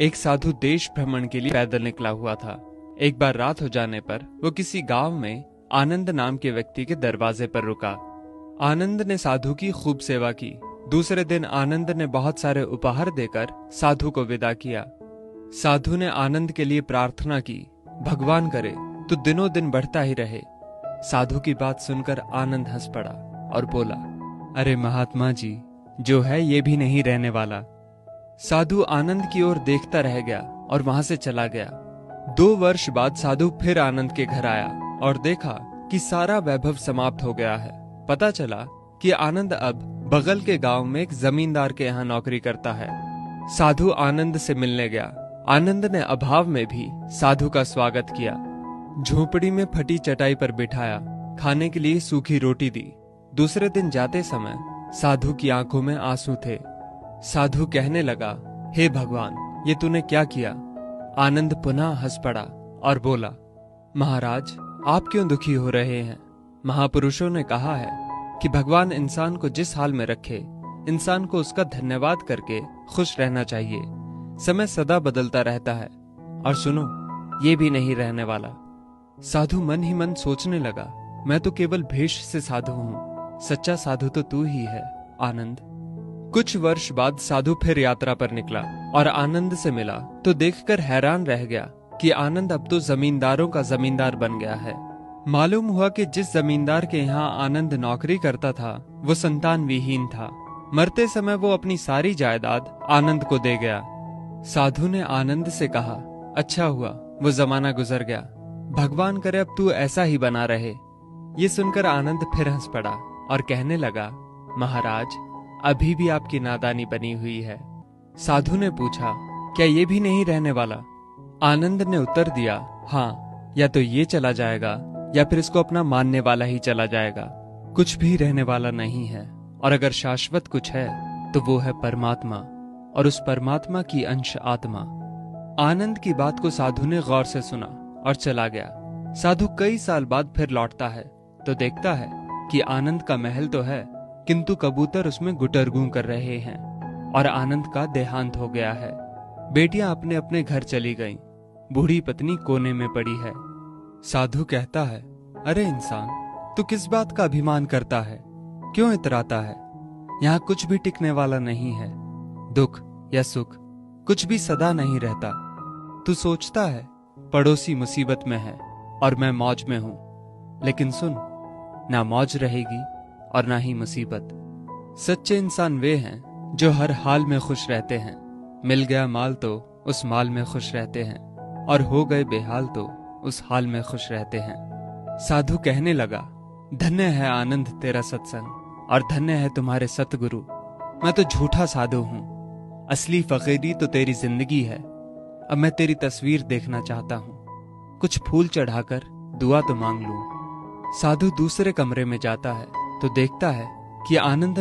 एक साधु देश भ्रमण के लिए पैदल निकला हुआ था। एक बार रात हो जाने पर वो किसी गांव में आनंद नाम के व्यक्ति के दरवाजे पर रुका। आनंद ने साधु की खूब सेवा की। दूसरे दिन आनंद ने बहुत सारे उपहार देकर साधु को विदा किया। साधु ने आनंद के लिए प्रार्थना की, भगवान करे तू दिनों दिन बढ़ता ही रहे। साधु की बात सुनकर आनंद हंस पड़ा और बोला, अरे महात्मा जी, जो है ये भी नहीं रहने वाला। साधु आनंद की ओर देखता रह गया और वहां से चला गया। 2 वर्ष बाद साधु फिर आनंद के घर आया और देखा कि सारा वैभव समाप्त हो गया है। पता चला कि आनंद अब बगल के गांव में एक जमींदार के यहाँ नौकरी करता है। साधु आनंद से मिलने गया। आनंद ने अभाव में भी साधु का स्वागत किया। झोपड़ी में फटी चटाई पर बिठाया, खाने के लिए सूखी रोटी दी। दूसरे दिन जाते समय साधु की आंखों में आंसू थे। साधु कहने लगा, हे भगवान, ये तूने क्या किया? आनंद पुनः हंस पड़ा और बोला, महाराज, आप क्यों दुखी हो रहे हैं? महापुरुषों ने कहा है कि भगवान इंसान को जिस हाल में रखे, इंसान को उसका धन्यवाद करके खुश रहना चाहिए। समय सदा बदलता रहता है और सुनो, ये भी नहीं रहने वाला। साधु मन ही मन सोचने लगा, मैं तो केवल भेष से साधु हूं, सच्चा साधु तो तू ही है आनंद। कुछ वर्ष बाद साधु फिर यात्रा पर निकला और आनंद से मिला तो देखकर हैरान रह गया कि आनंद अब तो जमींदारों का जमींदार बन गया है। मालूम हुआ कि जिस जमींदार के यहाँ आनंद नौकरी करता था वो संतान विहीन था। मरते समय वो अपनी सारी जायदाद आनंद को दे गया। साधु ने आनंद से कहा, अच्छा हुआ वो जमाना गुजर गया, भगवान करे अब तू ऐसा ही बना रहे। ये सुनकर आनंद फिर हंस पड़ा और कहने लगा, महाराज, अभी भी आपकी नादानी बनी हुई है। साधु ने पूछा, क्या ये भी नहीं रहने वाला? आनंद ने उत्तर दिया, हाँ, या तो ये चला जाएगा या फिर इसको अपना मानने वाला ही चला जाएगा। कुछ भी रहने वाला नहीं है, और अगर शाश्वत कुछ है तो वो है परमात्मा, और उस परमात्मा की अंश आत्मा। आनंद की बात को साधु ने गौर से सुना और चला गया। साधु कई साल बाद फिर लौटता है तो देखता है कि आनंद का महल तो है, किंतु कबूतर उसमें गुटरगू कर रहे हैं और आनंद का देहांत हो गया है। बेटियां अपने अपने घर चली गईं, बूढ़ी पत्नी कोने में पड़ी है। साधु कहता है, अरे इंसान, तू किस बात का अभिमान करता है? क्यों इतराता है? यहाँ कुछ भी टिकने वाला नहीं है। दुख या सुख कुछ भी सदा नहीं रहता। तू सोचता है पड़ोसी मुसीबत में है और मैं मौज में हूं, लेकिन सुन, ना मौज रहेगी और ना ही मुसीबत। सच्चे इंसान वे हैं जो हर हाल में खुश रहते हैं। मिल गया माल तो उस माल में खुश रहते हैं, और हो गए बेहाल तो उस हाल में खुश रहते हैं। साधु कहने लगा, धन्य है आनंद तेरा सत्संग, और धन्य है तुम्हारे सतगुरु। मैं तो झूठा साधु हूं, असली फकीरी तो तेरी जिंदगी है। अब मैं तेरी तस्वीर देखना चाहता हूं, कुछ फूल चढ़ाकर दुआ तो मांग लूं। साधु दूसरे कमरे में जाता है तो देखता है कि आनंद